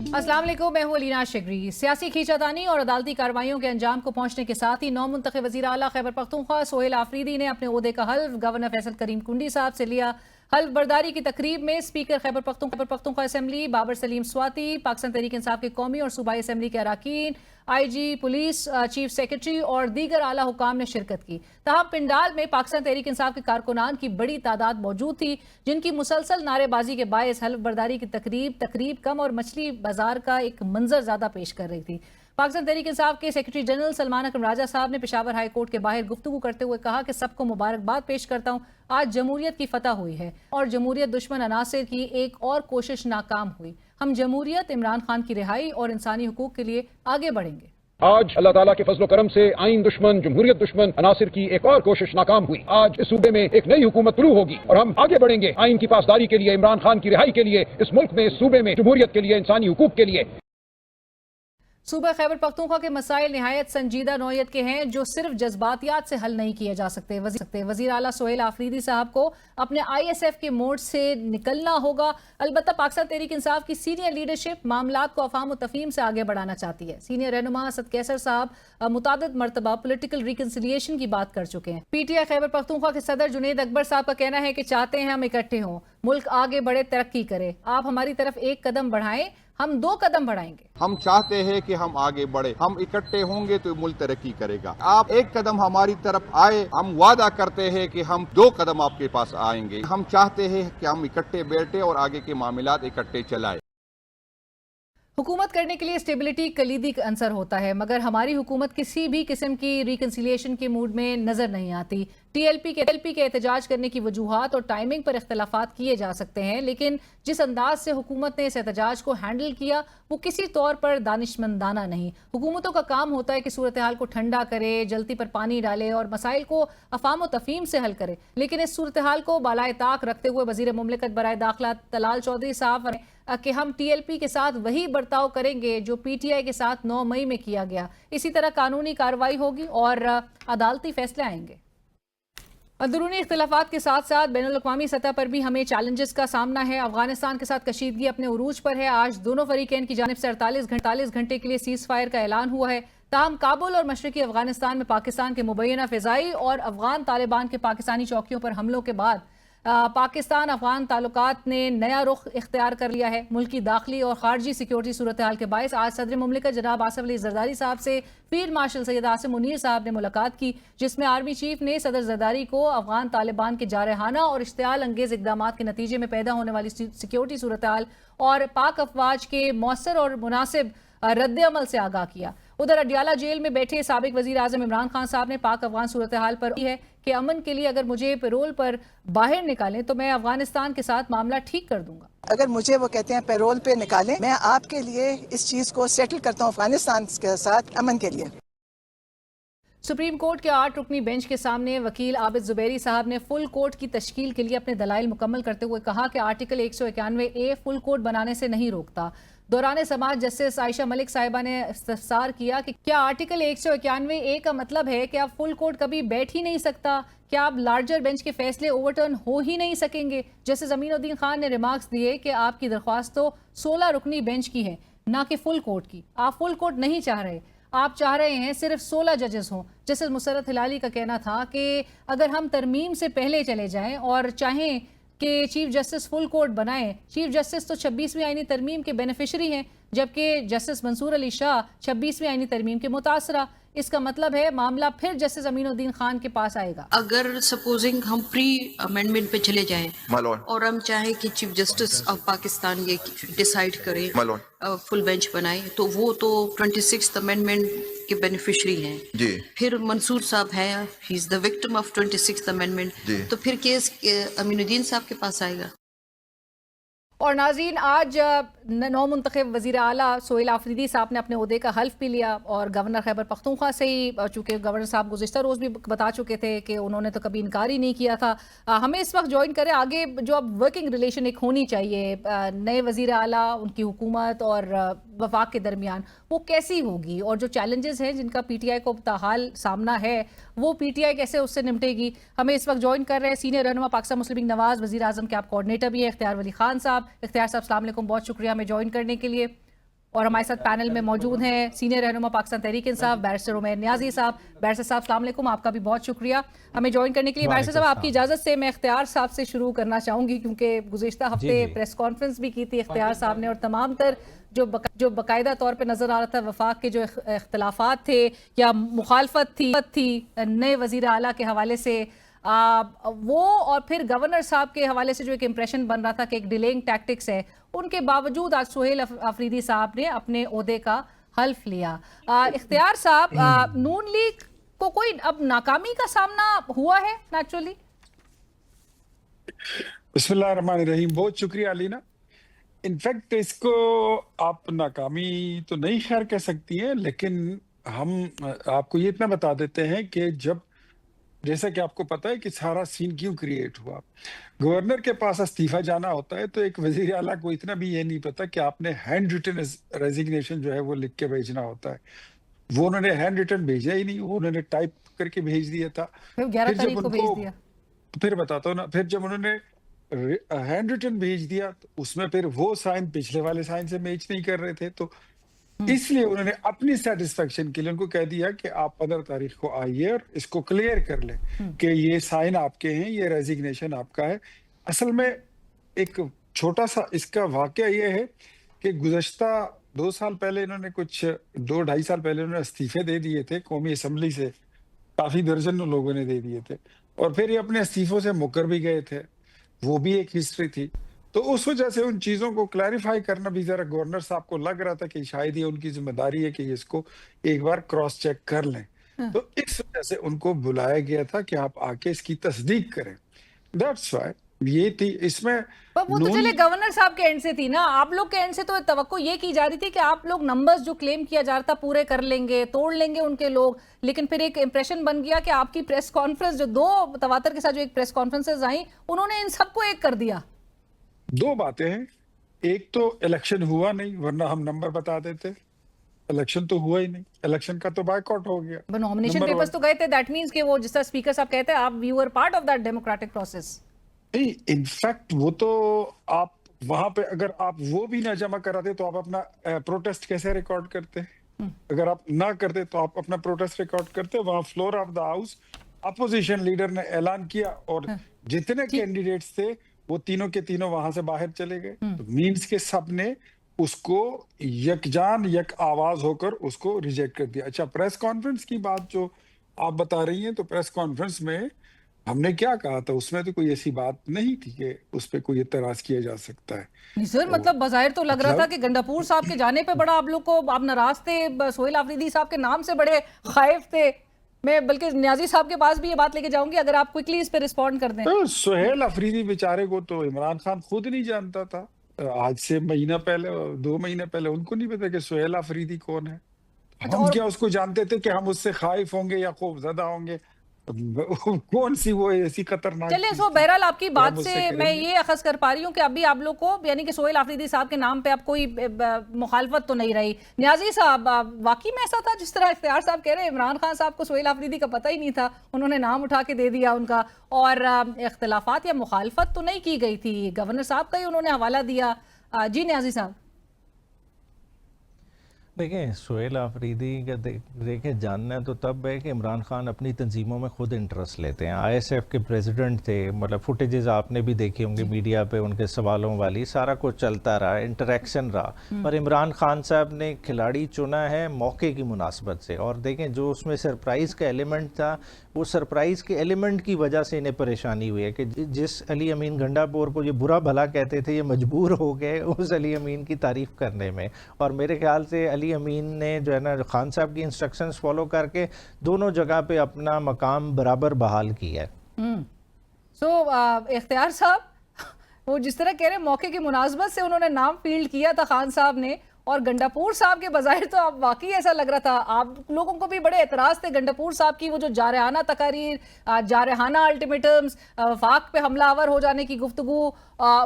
अस्सलाम वालेकुम, मैं हूं अलीना शिगरी। सियासी खींचातानी और अदालती कार्रवाइयों के अंजाम को पहुंचने के साथ ही नौ मुंतखब वज़ीर आला खैबर पख्तूनख्वा सोहेल आफरीदी ने अपने ओहदे का हल्फ गवर्नर फैसल करीम कुंडी साहब से लिया। हल्फ बर्दारी की तकरीब में स्पीकर खैबर पख्तूनख्वा असम्बली बाबर सलीम स्वाति, पाकिस्तान तहरीक इंसाफ के कौमी और सूबाई असम्बली के अराकीन, IG, पुलिस, चीफ सेक्रेटरी और दीगर आला हुकाम ने शिरकत की। तहम पिंडाल में पाकिस्तान तहरीक इंसाफ के कारकुनान की बड़ी तादाद मौजूद थी, जिनकी मुसलसल नारेबाजी के बायस हल्फ बर्दारी की तकरीब कम और मछली बाजार का एक मंजर ज्यादा पेश कर रही थी। पाकिस्तान तहरीक इंसाफ के सेक्रेटरी जनरल सलमान अकरम राजा साहब ने पेशावर हाई कोर्ट के बाहर गुफ्तगू करते हुए कहा कि सबको मुबारकबाद पेश करता हूं, आज जमहूरियत की फतह हुई है और जमहूरियत दुश्मन अनासिर की एक और कोशिश नाकाम हुई। हम जमहूरियत, इमरान खान की रिहाई और इंसानी हुकूक के लिए आगे बढ़ेंगे। आज अल्लाह ताला के फजलो करम से आइन दुश्मन, जमहूरियत दुश्मन अनासिर की एक और कोशिश नाकाम हुई। आज इस सूबे में एक नई हुकूमत शुरू होगी और हम आगे बढ़ेंगे आइन की पासदारी के लिए, इमरान खान की रिहाई के लिए, इस मुल्क में, इस सूबे में जमहूरियत के लिए, इंसानी हुकूक के लिए। सूबा खैबर पख्तूनख्वा के मसाइल निहायत संजीदा नौयत के हैं जो सिर्फ जज्बातियात से हल नहीं किए जा सकते। वज़ीर आला सोहेल आफरीदी साहब को अपने ISF के मोड से निकलना होगा। अलबत्ता पाकिस्तान तहरीक इंसाफ की सीनियर लीडरशिप मामलात को अफाम व तफहीम से आगे बढ़ाना चाहती है। सीनियर रहनुमा असद कैसर साहब मुतादिद मरतबा पोलिटिकल रिकन्सिलियेशन की बात कर चुके हैं। PTI खैबर पख्तूनख्वा के सदर जुनेद अकबर साहब का कहना है कि चाहते हैं हम इकट्ठे हों, मुल्क आगे बढ़े, तरक्की करे। आप हमारी तरफ एक कदम बढ़ाएं, हम 2 कदम बढ़ाएंगे। हम चाहते हैं कि हम आगे बढ़े, हम इकट्ठे होंगे तो मुल्क तरक्की करेगा। आप एक कदम हमारी तरफ आए, हम वादा करते हैं कि हम 2 कदम आपके पास आएंगे। हम चाहते हैं कि हम इकट्ठे बैठे और आगे के मामलात इकट्ठे चलाए। हुकूमत करने के लिए स्टेबिलिटी कलीदी अंसर होता है, मगर हमारी हुकूमत किसी भी किस्म की रिकन्सिलियेशन के मूड में नजर नहीं आती। TLP के एहतजाज करने की वजूहात और टाइमिंग पर इख्तलाफात किए जा सकते हैं, लेकिन जिस अंदाज से हुकूमत ने इस एहतजाज को हैंडल किया वो किसी तौर पर दानिशमंदाना नहीं। हुकूमतों का काम होता है कि सूरत हाल को ठंडा करे, जल्दी पर पानी डाले और मसाइल को अफाम व तफहीम से हल करे। लेकिन इस सूरत हाल को बालाए ताक रखते हुए वजीर मुमलिकत बराए दाखिला तलाल चौधरी साहब ने कि हम TLP के साथ वही बर्ताव करेंगे जो PTI के साथ 9 मई में किया गया। इसी तरह कानूनी कार्रवाई होगी और अदालती फैसले आएंगे। अंदरूनी इख्तिलाफात के साथ साथ बैनुल-अक़वामी सतह पर भी हमें चैलेंजेस का सामना है। अफगानिस्तान के साथ कशीदगी अपने उरूज पर है। आज दोनों फरीकैन की जानिब से 48 घंटे के लिए सीज फायर का ऐलान हुआ है। ताहम काबुल और मशरकी अफगानिस्तान में पाकिस्तान के मुबैना फ़िज़ाई और अफगान तालिबान के पाकिस्तानी चौकियों पर हमलों के बाद पाकिस्तान अफगान ताल्लुकात ने नया रुख इख्तियार कर लिया है। मुल्की दाखिली और खारजी सिक्योरिटी सूरत हाल के बायस आज सदर मुमलिकत जनाब आसिफ अली जरदारी साहब से फील्ड मार्शल सैयद आसिम मुनीर साहब ने मुलाकात की, जिसमें आर्मी चीफ ने सदर जरदारी को अफगान तालिबान के जारहाना और इश्तियाल अंगेज इकदाम के नतीजे में पैदा होने वाली सिक्योरिटी सूरत हाल और पाक अफवाज के मौसर और मुनासिब रद्द अमल से आगाह किया। उधर अडियाला जेल में बैठे साबिक वजीर आजम इमरान खान साहब ने पाक अफगान सूरत हाल पर है कि अमन के लिए अगर मुझे पैरोल पर बाहर निकालें तो मैं अफगानिस्तान के साथ मामला ठीक कर दूंगा। अगर मुझे वो कहते हैं पैरोल पे निकालें, मैं आपके लिए इस चीज को सेटल करता हूँ अफगानिस्तान के साथ अमन के लिए। सुप्रीम कोर्ट के 8 रुकनी बेंच के सामने वकील आबिद जुबैरी साहब ने फुल कोर्ट की तश्कील के लिए अपने दलाइल मुकम्मल करते हुए कहा कि आर्टिकल 191A फुल कोर्ट बनाने से नहीं रोकता। दौरान समाज जस्टिस आयशा मलिक साहिबा ने इस्तफसार किया कि क्या आर्टिकल 191A का मतलब है कि आप फुल कोर्ट कभी बैठ ही नहीं सकता? क्या आप लार्जर बेंच के फैसले ओवरटर्न हो ही नहीं सकेंगे? जस्टिस अमीनुद्दीन खान ने रिमार्क्स दिए कि आपकी दरख्वास्त तो 16 रुकनी बेंच की है, ना कि फुल कोर्ट की। आप फुल कोर्ट नहीं चाह रहे, आप चाह रहे हैं सिर्फ 16 जजेस हों। जस्टिस मुसरत हिलाली का कहना था कि अगर हम तरमीम से पहले चले जाएं और चाहें कि चीफ जस्टिस फुल कोर्ट बनाएं, चीफ जस्टिस तो 26वीं आईनी तरमीम के बेनिफिशरी हैं, जबकि जस्टिस मंसूर अली शाह 26वीं आईनी तरमीम के मुतासरा। इसका मतलब है मामला फिर जस्टिस अमीनुद्दीन खान के पास आएगा। अगर सपोजिंग हम प्री अमेंडमेंट पे चले जाएं और हम चाहें कि चीफ जस्टिस ऑफ पाकिस्तान ये डिसाइड करे फुल बेंच बनाए, तो वो तो 26th अमेंडमेंट के बेनिफिशरी हैं जी। फिर मंसूर साहब हैं, he is the victim of 26th amendment, तो फिर केस अमीनुद्दीन साहब के पास आएगा। और नाज़रीन, आज 9 मुंतखब वज़ीर आला सोहेल आफरीदी साहब ने अपने ओहदे का हल्फ भी लिया और गवर्नर खैबर पख्तूनख्वा से ही, चूँकि गवर्नर साहब गुज़िश्ता रोज़ भी बता चुके थे कि उन्होंने तो कभी इनकार ही नहीं किया था। हमें इस वक्त ज्वाइन करें आगे जो अब वर्किंग रिलेशन एक होनी चाहिए नए वज़ीर आला, उनकी हुकूमत और वफाक के दरमियान, वो कैसी होगी और जो चैलेंजेस हैं जिनका PTI को ताहाल सामना है वो PTI कैसे उससे निपटेगी। हमें इस वक्त ज्वाइन कर रहे हैं सीनियर रहनुमा पाकिस्तान मुस्लिम लीग नवाज, वज़ीर आज़म के आप कोऑर्डिनेटर भी है इख्तियार वली खान साहब। इख्तियार साहब अस्सलाम वालेकुम, बहुत शुक्रिया हमें ज्वाइन करने के लिए। और हमारे साथ पैनल में मौजूद हैं सीनियर रहनुमा पाकिस्तान तहरीक इंसाफ बैरिस्टर उमैर नियाजी साहब। बैरिस्टर साहब अस्सलाम वालेकुम, आपका भी बहुत शुक्रिया हमें ज्वाइन करने के लिए। बैरिस्टर साहब, आपकी इजाज़त से मैं इख्तियार साहब से शुरू करना चाहूँगी, क्योंकि गुज़िश्ता हफ्ते प्रेस कॉन्फ्रेंस भी की थी इख्तियार साहब ने, और तमाम तर जो बाकायदा तौर पे नज़र आ रहा था वफाक के जो इख्तलाफात थे या मुखालफत थी नए वज़ीर आला के हवाले से, वो और फिर गवर्नर साहब के हवाले से जो एक इम्प्रेशन बन रहा था कि एक डिलेइंग टैक्टिक्स है, उनके बावजूद आज सुहेल अफरीदी साहब ने अपने ओहदे का हल्फ लिया। इख्तियार साहब, नून लीग को कोई अब नाकामी का सामना हुआ है नेचुरली? बिस्मिल्लाहिर्रहमानिर्रहीम, बहुत शुक्रिया अलीना। इनफैक्ट इसको आप नाकामी तो नहीं खैर कह सकती हैं, लेकिन हम आपको ये इतना बता देते हैं कि जब, जैसा कि आपको पता है कि सारा सीन क्यों क्रिएट हुआ, गवर्नर के पास इस्तीफा जाना होता है तो एक वजीर आला को इतना भी ये नहीं पता कि आपने हैंड रिटन रेजिग्नेशन जो है वो लिख के भेजना होता है। वो उन्होंने हैंड रिटन भेजा ही नहीं, वो उन्होंने टाइप करके भेज दिया था। 11 तारीख को भेज दिया। फिर बताता हूँ ना, फिर जब उन्होंने हैंड रिटन भेज दिया तो उसमें फिर वो साइन पिछले वाले साइन से मैच नहीं कर रहे थे, तो इसलिए उन्होंने अपनी सेटिस्फेक्शन के लिए उनको कह दिया कि आप 15 तारीख को आइए और इसको क्लियर कर लें कि ये साइन आपके हैं, ये रेजिग्नेशन आपका है। असल में एक छोटा सा इसका वाकया ये है कि गुज़श्ता 2 साल पहले इन्होंने कुछ 2-2.5 साल पहले उन्होंने इस्तीफे दे दिए थे कौमी असम्बली से, काफी दर्जनों लोगों ने दे दिए थे, और फिर ये अपने इस्तीफों से मुकर भी गए थे, वो भी एक हिस्ट्री थी। तो उस वजह से उन चीजों को क्लैरिफाई करना भी जरा गवर्नर साहब को लग रहा था कि शायद ये उनकी जिम्मेदारी है कि इसको एक बार क्रॉस चेक कर लें। तो इस वजह से उनको बुलाया गया था कि आप आके इसकी तस्दीक करें। दैट्स व्हाई ये थी इसमें। वो तो चले गवर्नर साहब के एंड से थी ना, आप लोग के एंड से तो तवक्को ये की जा रही थी कि आप लोग नंबर्स जो क्लेम किया जा रहा था पूरे कर लेंगे, तोड़ लेंगे उनके लोग, लेकिन फिर एक इंप्रेशन बन गया कि आपकी प्रेस कॉन्फ्रेंस जो 2 तवातर के साथ जो एक प्रेस कॉन्फ्रेंसेस आई, उन्होंने इन सबको एक कर दिया। 2 बातें हैं, एक तो इलेक्शन हुआ नहीं, वरना हम नंबर बता देते। इलेक्शन तो हुआ ही नहीं, इलेक्शन का तो बायकॉट हो गया। नॉमिनेशन पेपर्स तो गए थे, दैट मींस कि वो जिस तरह स्पीकर साहब कहते हैं आप you were part of that democratic process. नहीं, इनफैक्ट वो तो आप वहां पे अगर आप वो भी ना जमा कराते तो आप अपना प्रोटेस्ट कैसे रिकॉर्ड करते? अगर आप ना करते तो आप अपना प्रोटेस्ट रिकॉर्ड करते। वहां floor of the house opposition leader ने ऐलान किया और जितने कैंडिडेट्स थे वो तीनों के तीनों वहां से बाहर चले गए। तो मीन्स के सब ने उसको यकजान यक आवाज होकर उसको रिजेक्ट कर दिया। अच्छा, प्रेस कॉन्फ्रेंस की बात जो आप बता रही हैं, तो प्रेस कॉन्फ्रेंस में हमने क्या कहा था, उसमें तो कोई ऐसी बात नहीं थी कि उस पर कोई एतराज किया जा सकता है। नहीं सर, मतलब बज़ाहिर तो लग रहा था कि गंडापुर साहब के जाने पे बड़ा आप लोग को आप नाराज थे, सुहेल अफरीदी साहब के नाम से बड़े खाइफ थे। मैं बल्कि नियाजी साहब के पास भी ये बात लेके जाऊंगी, अगर आप क्विकली इस पे रिस्पॉन्ड कर दें। तो सुहेल अफरीदी बेचारे को तो इमरान खान खुद नहीं जानता था, आज से महीना पहले 2 महीने पहले उनको नहीं पता कि सुहेल अफरीदी कौन है। हम क्या उसको जानते थे कि हम उससे खाइफ होंगे या खौफजदा होंगे? कौन सी वो ऐसी खतरनाक। चलिए, सो बहरहाल आपकी बात से मैं ये अखज़ कर पा रही हूँ कि अभी आप लोग को यानी कि सुहेल अफरीदी साहब के नाम पे अब कोई मुखालफत तो नहीं रही। नियाजी साहब, वाकई में ऐसा था जिस तरह इख्तियार साहब कह रहे हैं, इमरान खान साहब को सुहेल अफरीदी का पता ही नहीं था, उन्होंने नाम उठा के दे दिया उनका, और इख्तलाफात या मुखालफत तो नहीं की गई थी, गवर्नर साहब का ही उन्होंने हवाला दिया। जी नियाजी साहब। देखें, सुहेल अफरीदी का देखें जानना है तो तब है कि इमरान खान अपनी तंजीमों में खुद इंटरेस्ट लेते हैं। ISF के प्रेसिडेंट थे, मतलब फुटेजेस आपने भी देखी होंगी मीडिया पे, उनके सवालों वाली सारा कुछ चलता रहा, इंटरेक्शन रहा, पर इमरान खान साहब ने खिलाड़ी चुना है मौके की मुनासबत से। और देखें, जो उसमें सरप्राइज़ का एलिमेंट था, वो सरप्राइज़ के एलिमेंट की वजह से इन्हें परेशानी हुई है कि जिस अली अमीन गंडापुर को ये बुरा भला कहते थे, ये मजबूर हो गए उस अली अमीन की तारीफ़ करने में। और मेरे ख्याल से अली अमीन ने जो है ना खान साहब की इंस्ट्रक्शंस फॉलो करके दोनों जगह पे अपना मकाम बराबर बहाल किया है। इख्तियार साहब, वो जिस तरह कह रहे हैं मौके की मुनासबत से उन्होंने नाम फील्ड किया था खान साहब ने, और गंडापुर साहब के बज़ाहिर तो अब वाकई ऐसा लग रहा था, आप लोगों को भी बड़े एतराज़ थे गंडापुर साहब की वो जो जारहाना तकारीर, जारहाना अल्टीमेटम्स, वफाक पे हमलावर हो जाने की गुफ्तगू,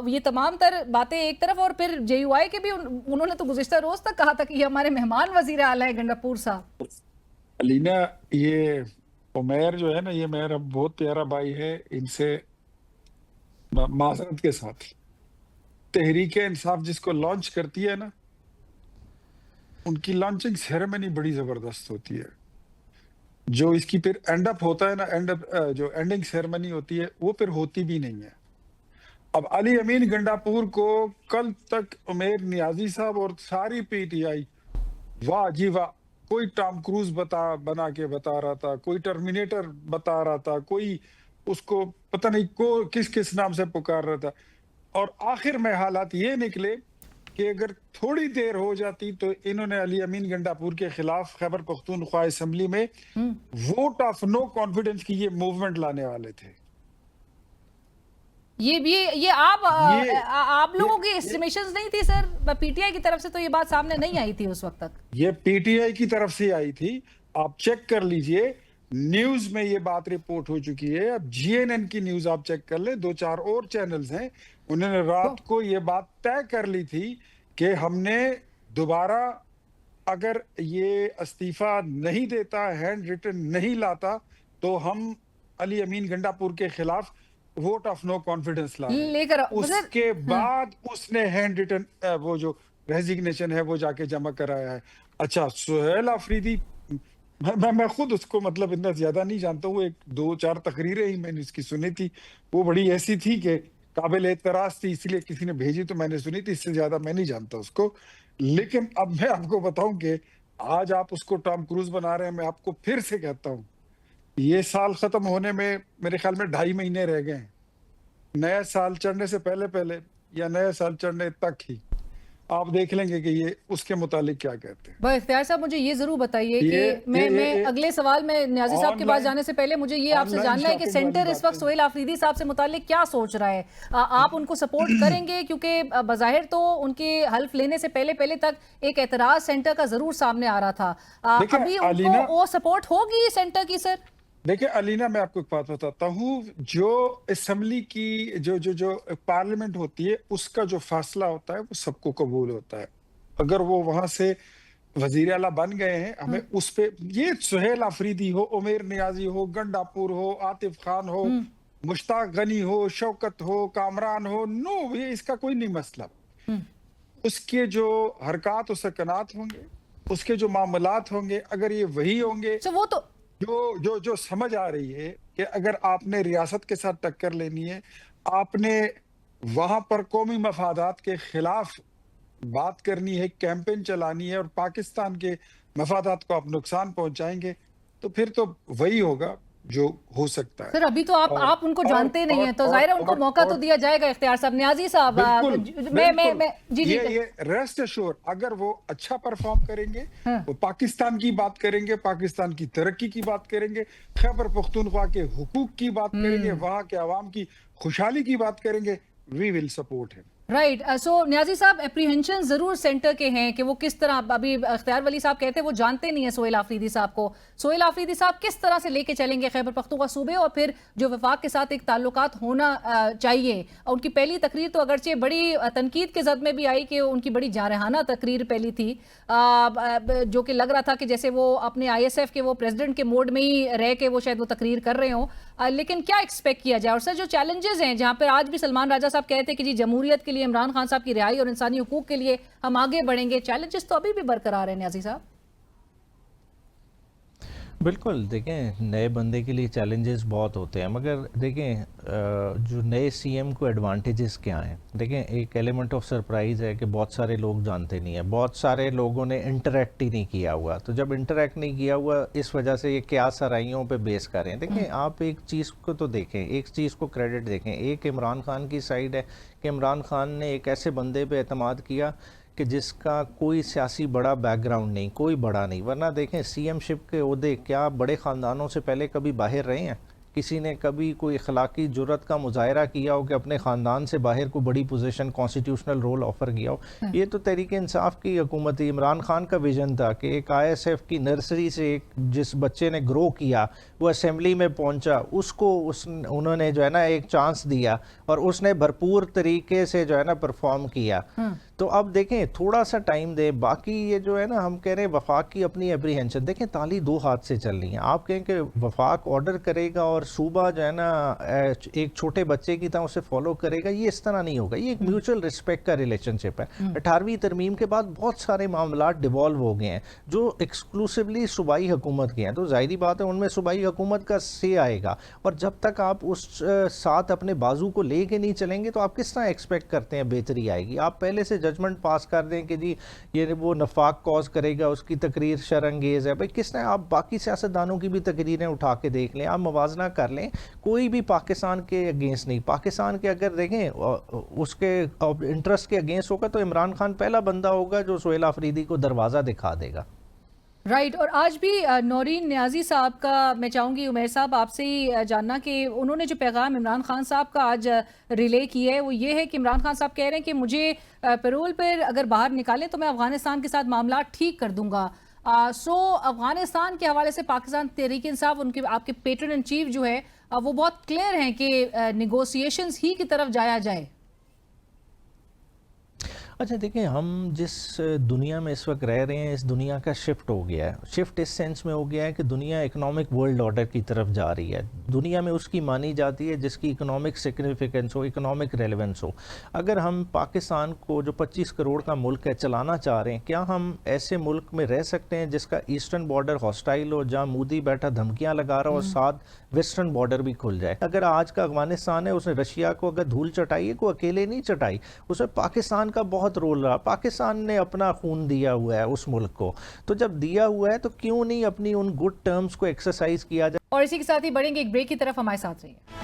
ये तमाम तर बातें एक तरफ, और फिर JUI के भी उन्होंने तो गुज़िश्ता रोज़ तक कहा था कि ये हमारे मेहमान वज़ीर आला है गंडापुर साहब। अलीना, ये उमैर जो है ना, ये मेरा बहुत प्यारा भाई है, इनसे माजरत के साथ तहरीक इंसाफ जिसको लॉन्च करती है ना, उनकी लॉन्चिंग सेरेमनी बड़ी जबरदस्त होती है। जो इसकी फिर एंड अप होता है ना, जो एंडिंग सेरेमनी होती है वो फिर होती भी नहीं है। अब अली अमीन गंडापुर को कल तक उमेर नियाजी साहब और सारी पीटीआई वाह जी वाह, कोई टॉम क्रूज बना के बता रहा था, कोई टर्मिनेटर बता रहा था, कोई उसको पता नहीं को किस नाम से पुकार रहा था। और आखिर में हालात ये निकले कि अगर थोड़ी देर हो जाती तो इन्होंने अली अमीन गंडापुर के खिलाफ खैबर पख्तूनख्वा असेंबली में वोट ऑफ नो कॉन्फिडेंस की ये मूवमेंट लाने वाले थे। ये आप लोगों की एस्टिमेशंस नहीं थी सर? पीटीआई की तरफ से तो ये बात सामने नहीं आई थी उस वक्त तक। ये पीटीआई की तरफ से आई थी, आप चेक कर लीजिए, न्यूज में ये बात रिपोर्ट हो चुकी है। अब जीएनएन की न्यूज आप चेक कर ले, 2-4 और चैनल्स हैं, उन्होंने रात को ये बात तय कर ली थी कि हमने दोबारा अगर ये इस्तीफा नहीं देता, हैंड रिटन नहीं लाता, तो हम अली अमीन गंडापुर के खिलाफ वोट ऑफ नो कॉन्फिडेंस लेकर उसके बाद उसने हैंड रिटन वो जो रेजिग्नेशन है वो जाके जमा कराया है। अच्छा, सुहेल अफरीदी, मैं खुद उसको मतलब इतना ज्यादा नहीं जानता हूँ, 1-2-4 तकरीरें ही मैंने उसकी सुनी थी, वो बड़ी ऐसी थी कि काबिल एतराज थी, इसलिए किसी ने भेजी तो मैंने सुनी थी, इससे ज्यादा मैं नहीं जानता उसको। लेकिन अब मैं आपको बताऊं कि आज आप उसको टॉम क्रूज बना रहे हैं। मैं आपको फिर से कहता हूं, ये साल खत्म होने में मेरे ख्याल में 2.5 महीने रह गए हैं। नया साल चढ़ने से पहले या नया साल चढ़ने तक ही आप देख लेंगे कि ये उसके मुतालिक क्या कहते हैं। भाई इख्तियार साहब, मुझे ये जरूर बताइए कि मैं अगले सवाल में न्याजी साहब के पास जाने से पहले मुझे ये आपसे जानना है कि सेंटर इस वक्त सुहेल अफरीदी साहब से मुतालिक क्या सोच रहा है? आप उनको सपोर्ट करेंगे? क्योंकि बज़ाहिर तो उनके हल्फ लेने से पहले तक एक एतराज सेंटर का जरूर सामने आ रहा था, अभी उनको वो सपोर्ट होगी सेंटर की? सर देखिए अलीना, मैं आपको एक बात बताता हूँ, जो असेंबली की जो पार्लियामेंट होती है उसका जो फैसला होता है वो सबको कबूल होता है। अगर वो वहां से वजीर आला बन गए हैं, हमें उस पे, ये सुहेल अफरीदी हो, उमेर नियाजी हो, गंडापुर हो, आतिफ खान हो, मुश्ताक गनी हो, शौकत हो, कामरान हो, नो, ये इसका कोई नहीं मसला। उसके जो हरकत और सकनात होंगे, उसके जो मामलात होंगे, अगर ये वही होंगे तो वो तो जो समझ आ रही है कि अगर आपने रियासत के साथ टक्कर लेनी है, आपने वहां पर कौमी मफादात के खिलाफ बात करनी है, कैंपेन चलानी है और पाकिस्तान के मफादात को आप नुकसान पहुंचाएंगे, तो फिर तो वही होगा जो हो सकता है। सर अभी तो आप उनको जानते नहीं है, तो जाहिर है उनको मौका तो दिया जाएगा। इख्तियार साहब, न्याजी साहब, मैं जी ये रेस्ट एश्योर, अगर वो अच्छा परफॉर्म करेंगे, वो पाकिस्तान की बात करेंगे, पाकिस्तान की तरक्की की बात करेंगे, खैबर पख्तूनख्वा के हुकूक की बात करेंगे, वहां के अवाम की खुशहाली की बात करेंगे, we will support him. Right. So Niazi साहब, एप्रीहेंशन जरूर सेंटर के हैं कि वो किस तरह, अभी इख्तियार वली साहब कहते हैं वो जानते नहीं है सुहेल अफरीदी साहब को, सुहेल अफरीदी साहब किस तरह से लेके चलेंगे खैबर पख्तूनख्वा सूबे, और फिर जो वफाक के साथ एक ताल्लुकात होना चाहिए। उनकी पहली तकरीर तो अगरचे बड़ी तनकीद के जद में भी आई कि उनकी बड़ी जारहाना तकरीर पहली थी, जो कि लग रहा था कि जैसे वो अपने ISF के वो प्रेसिडेंट के मोड में ही रह के वो शायद वो तकरीर कर रहे हों। लेकिन क्या एक्सपेक्ट किया जाए? और सर जो चैलेंजेस हैं, जहाँ पर आज भी सलमान राजा साहब कहते हैं कि जी जमहूरियत के लिए, इमरान खान साहब की रिहाई और इंसानी हुकूक के लिए हम आगे बढ़ेंगे, चैलेंजेस तो अभी भी बरकरार है न्याजी साहब। बिल्कुल, देखें नए बंदे के लिए चैलेंजेस बहुत होते हैं, मगर देखें जो नए CM को एडवांटेजेस क्या हैं। देखें एक एलिमेंट ऑफ सरप्राइज़ है कि बहुत सारे लोग जानते नहीं हैं, बहुत सारे लोगों ने इंटरेक्ट ही नहीं किया हुआ, तो जब इंटरेक्ट नहीं किया हुआ इस वजह से ये क्या सराइयों पे बेस करें। देखें आप एक चीज़ को तो देखें, एक चीज़ को क्रेडिट देखें, एक इमरान खान की साइड है कि इमरान खान ने एक ऐसे बंदे पे एतमाद किया कि जिसका कोई सियासी बड़ा बैकग्राउंड नहीं, कोई बड़ा नहीं, वरना देखें CM-शिप के ओहदे क्या बड़े ख़ानदानों से पहले कभी बाहर रहे हैं? किसी ने कभी कोई अखलाकी जुर्रत का मुजाहरा किया हो कि अपने ख़ानदान से बाहर को बड़ी पोजीशन, कॉन्स्टिट्यूशनल रोल ऑफ़र किया हो? ये तो तहरीक इंसाफ की हुकूमत थी। इमरान खान का विजन था कि एक ISF की नर्सरी से एक जिस बच्चे ने ग्रो किया, वो असेंबली में पहुंचा, उसको उन्होंने जो है ना एक चांस दिया और उसने भरपूर तरीके से जो है ना परफॉर्म किया। तो अब देखें थोड़ा सा टाइम दे, बाकी ये जो है ना हम कह रहे हैं वफाक की अपनी एप्रीहेंशन, देखें ताली दो हाथ से चल रही है। आप कहें कि वफाक ऑर्डर करेगा और सूबा जो है ना एक छोटे बच्चे की तरह उसे फॉलो करेगा, ये इस तरह नहीं होगा। ये एक म्यूचुअल रिस्पेक्ट का रिलेशनशिप है। 18वीं तरमीम के बाद बहुत सारे मामला डिवॉल्व हो गए हैं जो एक्सक्लूसिवली सूबाई हुकूमत के हैं, तो जाहिर बात है उनमें सूबाई हुकूमत का से आएगा। और जब तक आप उस साथ अपने बाजू को लेके नहीं चलेंगे तो आप किस तरह एक्सपेक्ट करते हैं बेहतरी आएगी? आप पहले से जजमेंट पास कर दें कि जी ये वो नफाक कॉज करेगा, उसकी तकरीर शरंगेज है। भाई किस तरह आप बाकी सियासतदानों की भी तकरीरें उठा के देख लें, आप मवाजना कर लें, कोई भी पाकिस्तान के अगेंस्ट नहीं। पाकिस्तान के अगर देखें उसके इंटरेस्ट के अगेंस्ट होगा तो इमरान खान पहला बंदा होगा जो सुहेल आफरीदी को दरवाज़ा दिखा देगा। राइट। और आज भी नौरीन नियाजी साहब का मैं चाहूँगी उमैर साहब आपसे ही जानना कि उन्होंने जो पैगाम इमरान खान साहब का आज रिले किया है वो ये है कि इमरान खान साहब कह रहे हैं कि मुझे पैरोल पर अगर बाहर निकालें तो मैं अफगानिस्तान के साथ मामला ठीक कर दूंगा। सो अफगानिस्तान के हवाले से पाकिस्तान तहरीक इंसाफ, उनके आपके पेट्रन इन चीफ जो है वो बहुत क्लियर हैं कि निगोसिएशंस ही की तरफ जाया जाए। अच्छा देखिए, हम जिस दुनिया में इस वक्त रह रहे हैं इस दुनिया का शिफ्ट हो गया है। शिफ्ट इस सेंस में हो गया है कि दुनिया इकोनॉमिक वर्ल्ड ऑर्डर की तरफ जा रही है। दुनिया में उसकी मानी जाती है जिसकी इकोनॉमिक सिग्निफिकेंस हो, इकोनॉमिक रेलेवेंस हो। अगर हम पाकिस्तान को जो 25 करोड़ का मुल्क है चलाना चाह रहे हैं, क्या हम ऐसे मुल्क में रह सकते हैं जिसका ईस्टर्न बॉर्डर हॉस्टाइल हो, जहाँ मोदी बैठा धमकियाँ लगा रहा हो और साथ वेस्टर्न बॉर्डर भी खुल जाए? अगर आज का अफगानिस्तान है उसने रशिया को अगर धूल चटाई है, कोई अकेले नहीं चटाई, उसमें पाकिस्तान का बहुत रोल रहा। पाकिस्तान ने अपना खून दिया हुआ है उस मुल्क को, तो जब दिया हुआ है तो क्यों नहीं अपनी उन गुड टर्म्स को एक्सरसाइज किया जाए। और इसी के साथ ही बढ़ेंगे एक ब्रेक की तरफ, हमारे साथ रहिए।